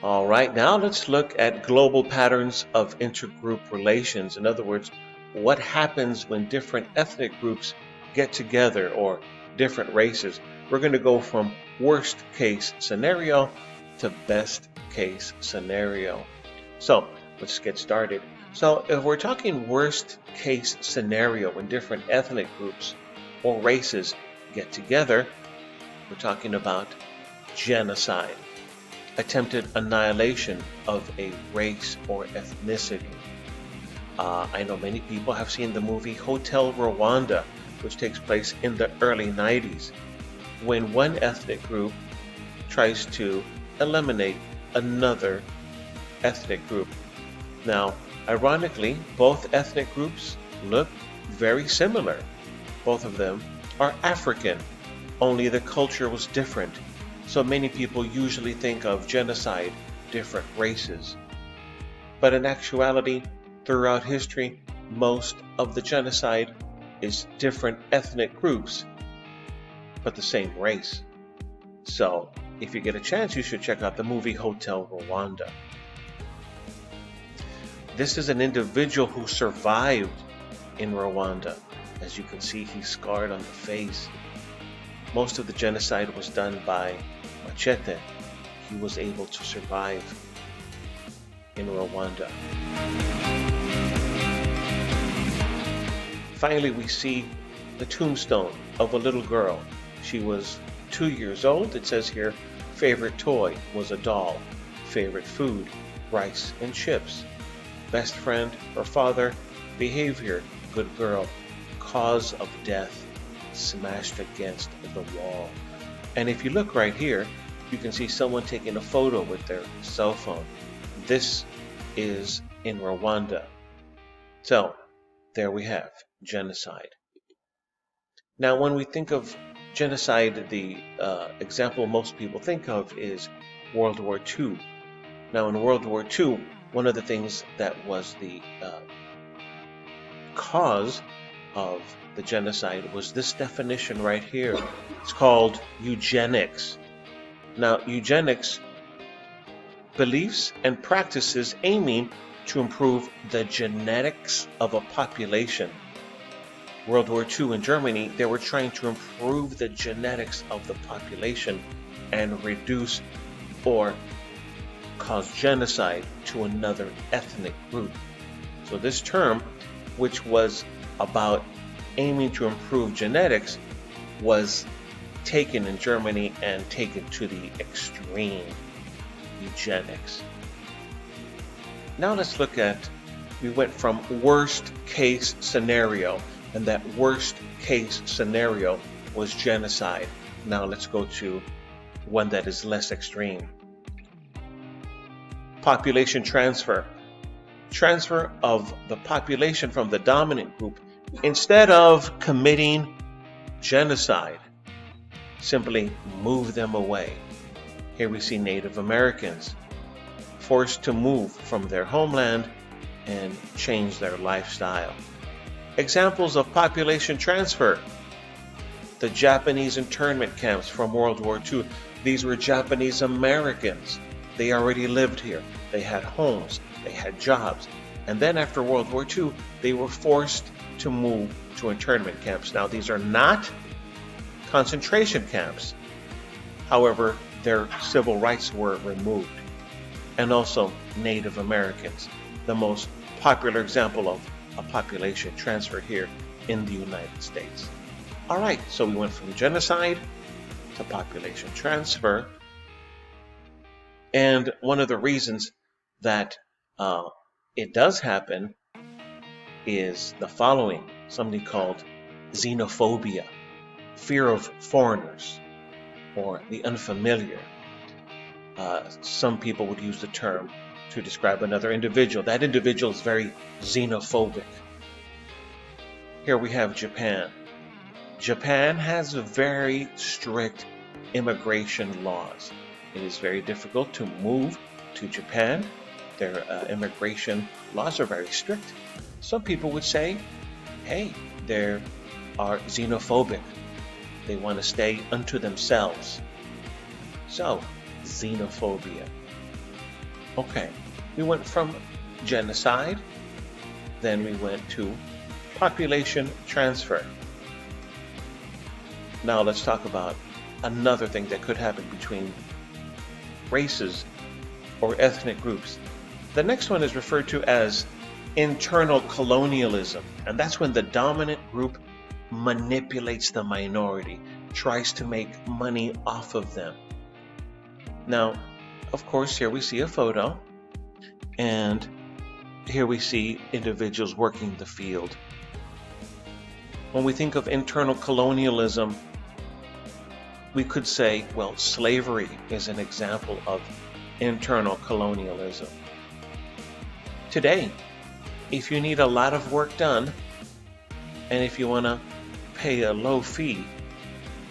All right, now let's look at global patterns of intergroup relations. In other words, what happens when different ethnic groups get together or different races. We're going to go from worst case scenario to best case scenario. So let's get started. So if we're talking worst case scenario when different ethnic groups or races get together, we're talking about genocide, attempted annihilation of a race or ethnicity. I know many people have seen the movie Hotel Rwanda, which takes place in the early 90s, when one ethnic group tries to eliminate another ethnic group. Now, ironically, both ethnic groups look very similar. Both of them are African, only the culture was different. So many people usually think of genocide, different races. But in actuality, throughout history, most of the genocide is different ethnic groups, but the same race. So if you get a chance, you should check out the movie Hotel Rwanda. This is an individual who survived in Rwanda. As you can see, he's scarred on the face. Most of the genocide was done by Machete. He was able to survive in Rwanda. Finally, we see the tombstone of a little girl. She was 2 years old. It says here, favorite toy was a doll. Favorite food, rice and chips. Best friend, her father. Behavior, good girl. Cause of death, smashed against the wall. And if you look right here, you can see someone taking a photo with their cell phone. This is in Rwanda. So, there we have genocide. Now, when we think of genocide, the example most people think of is World War II. Now, in World War II, one of the things that was the cause of the genocide was this definition right here. It's called eugenics. Now, eugenics, beliefs and practices aiming to improve the genetics of a population. World War II in Germany, they were trying to improve the genetics of the population and reduce or cause genocide to another ethnic group. So this term, which was about aiming to improve genetics, was taken in Germany and taken to the extreme, eugenics. Now let's look at, we went from worst case scenario, and that worst case scenario was genocide. Now let's go to one that is less extreme. Population transfer. Transfer of the population from the dominant group instead of committing genocide. Simply move them away. Here we see Native Americans forced to move from their homeland and change their lifestyle. Examples of population transfer. The Japanese internment camps from World War II. These were Japanese Americans. They already lived here. They had homes. They had jobs. And then after World War II, they were forced to move to internment camps. Now, these are not concentration camps. However, their civil rights were removed. And also Native Americans, the most popular example of a population transfer here in the United States. All right, so we went from genocide to population transfer. And one of the reasons that it does happen is the following, something called xenophobia, fear of foreigners or the unfamiliar. Some people would use the term to describe another individual. That individual is very xenophobic. Here we have Japan. Japan has very strict immigration laws. It is very difficult to move to Japan. Their immigration laws are very strict. Some people would say, hey, they are xenophobic. They want to stay unto themselves. So, xenophobia. Okay, we went from genocide, then we went to population transfer. Now let's talk about another thing that could happen between races or ethnic groups. The next one is referred to as internal colonialism, and that's when the dominant group manipulates the minority, tries to make money off of them. Now, of course, here we see a photo, and here we see individuals working the field. When we think of internal colonialism, we could say, well, slavery is an example of internal colonialism. Today, if you need a lot of work done, and if you want to pay a low fee,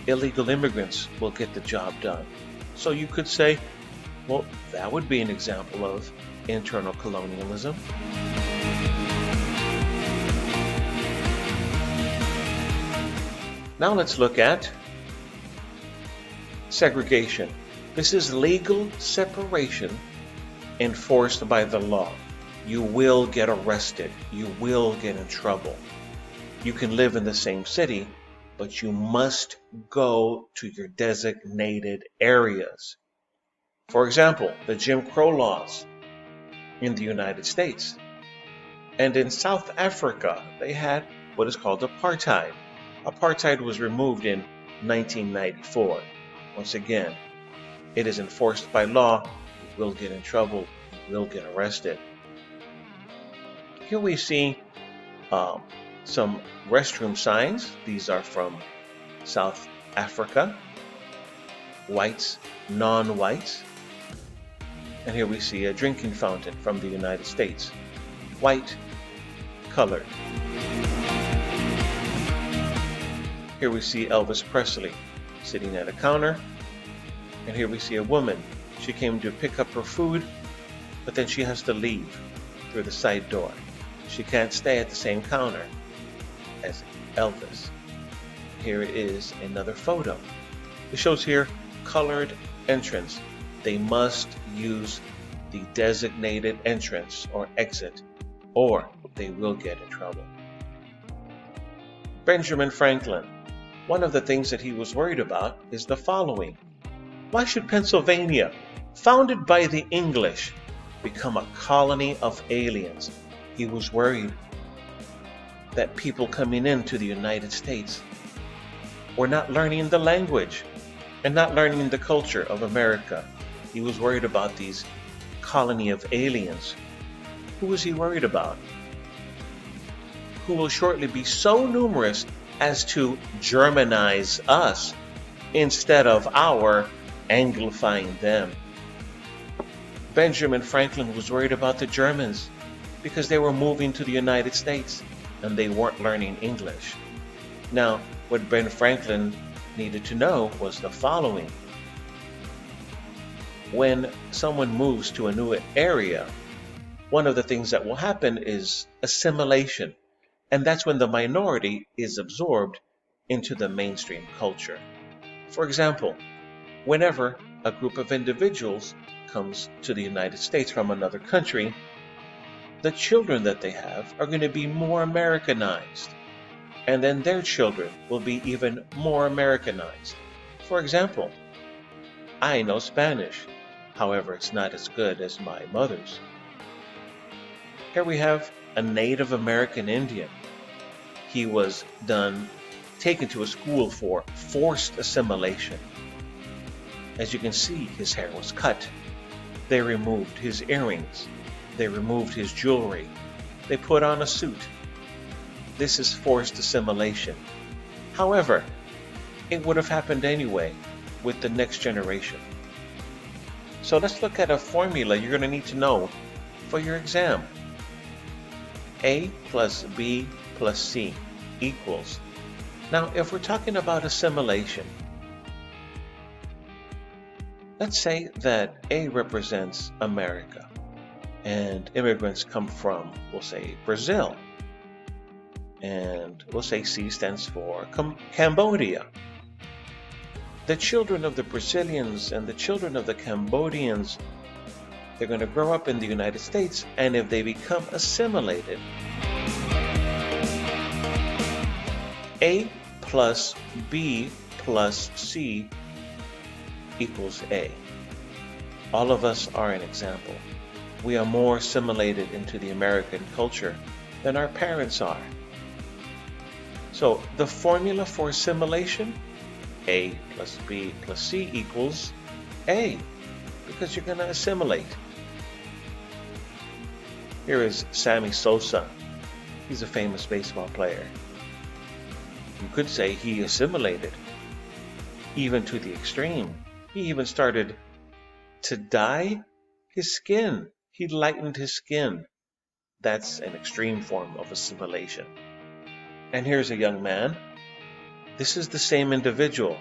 illegal immigrants will get the job done. So you could say, well, that would be an example of internal colonialism. Now let's look at segregation. This is legal separation enforced by the law. You will get arrested. You will get in trouble. You can live in the same city, but you must go to your designated areas. For example, the Jim Crow laws in the United States. And in South Africa, they had what is called apartheid. Apartheid was removed in 1994. Once again, it is enforced by law. You will get in trouble. You will get arrested. Here we see some restroom signs. These are from South Africa. Whites, non-whites. And here we see a drinking fountain from the United States. White, colored. Here we see Elvis Presley sitting at a counter. And here we see a woman. She came to pick up her food, but then she has to leave through the side door. She can't stay at the same counter as Elvis. Here is another photo. It shows here colored entrance. They must use the designated entrance or exit, or they will get in trouble. Benjamin Franklin. One of the things that he was worried about is the following. Why should Pennsylvania, founded by the English, become a colony of aliens? He was worried that people coming into the United States were not learning the language and not learning the culture of America. He was worried about these colony of aliens. Who was he worried about? Who will shortly be so numerous as to Germanize us instead of our Anglifying them. Benjamin Franklin was worried about the Germans because they were moving to the United States and they weren't learning English. Now, what Ben Franklin needed to know was the following. When someone moves to a new area, one of the things that will happen is assimilation. And that's when the minority is absorbed into the mainstream culture. For example, whenever a group of individuals comes to the United States from another country, the children that they have are going to be more Americanized. And then their children will be even more Americanized. For example, I know Spanish. However, it's not as good as my mother's. Here we have a Native American Indian. He was taken to a school for forced assimilation. As you can see, his hair was cut. They removed his earrings. They removed his jewelry. They put on a suit. This is forced assimilation. However, it would have happened anyway with the next generation. So let's look at a formula you're going to need to know for your exam. A plus B plus C equals. Now, if we're talking about assimilation, let's say that A represents America and immigrants come from, we'll say, Brazil. And we'll say C stands for Cambodia. The children of the Brazilians and the children of the Cambodians They're going to grow up in the United States, and if they become assimilated, A plus B plus C equals A. All of us are an example. We are more assimilated into the American culture than our parents are. So the formula for assimilation, A plus B plus C equals A, because you're going to assimilate. Here is Sammy Sosa. He's a famous baseball player. You could say he assimilated, even to the extreme. He even started to dye his skin. He lightened his skin. That's an extreme form of assimilation. And here's a young man. This is the same individual.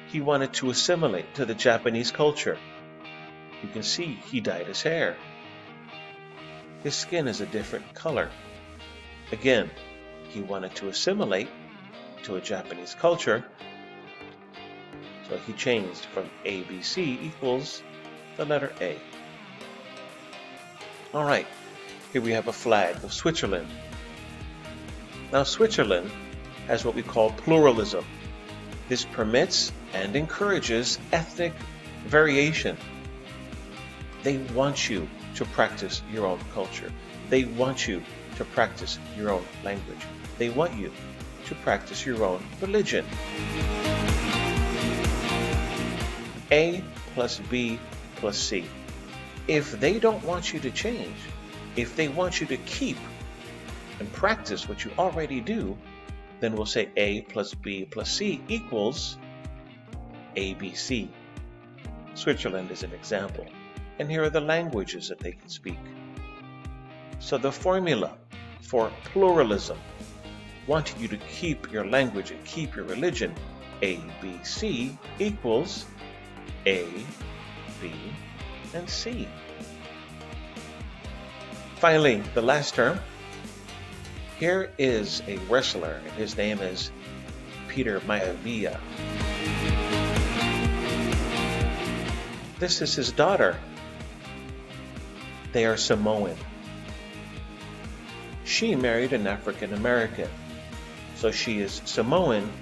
He wanted to assimilate to the Japanese culture. You can see he dyed his hair. His skin is a different color. Again, he wanted to assimilate to a Japanese culture, so he changed from ABC equals the letter A. Alright, here we have a flag of Switzerland. Now Switzerland has what we call pluralism. This permits and encourages ethnic variation. They want you to practice your own culture. They want you to practice your own language. They want you to practice your own religion. A plus B plus C. If they don't want you to change, if they want you to keep and practice what you already do, then we'll say A plus B plus C equals ABC. Switzerland is an example. And here are the languages that they can speak. So the formula for pluralism, wanting you to keep your language and keep your religion, ABC equals A, B, and C. Finally, the last term. Here is a wrestler, and his name is Pt3. This is his daughter. They are Samoan. She married an African American. So she is Samoan,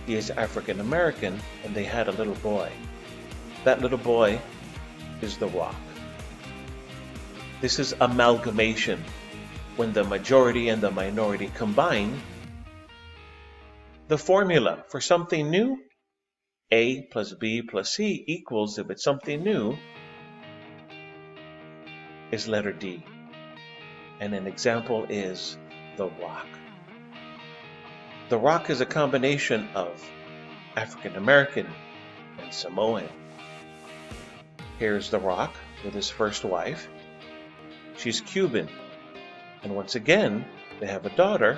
he is African American, and they had a little boy. That little boy is The Rock. This is amalgamation, when the majority and the minority combine. The formula for something new, A plus B plus C equals, if it's something new, is letter D. And an example is The Rock. The Rock is a combination of African American and Samoan. Here's The Rock with his first wife. She's Cuban. And once again, they have a daughter.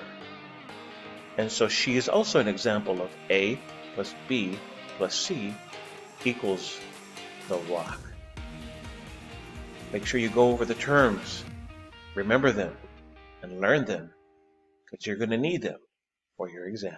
And so she is also an example of A plus B plus C equals The Rock. Make sure you go over the terms, remember them, and learn them, because you're going to need them for your exam.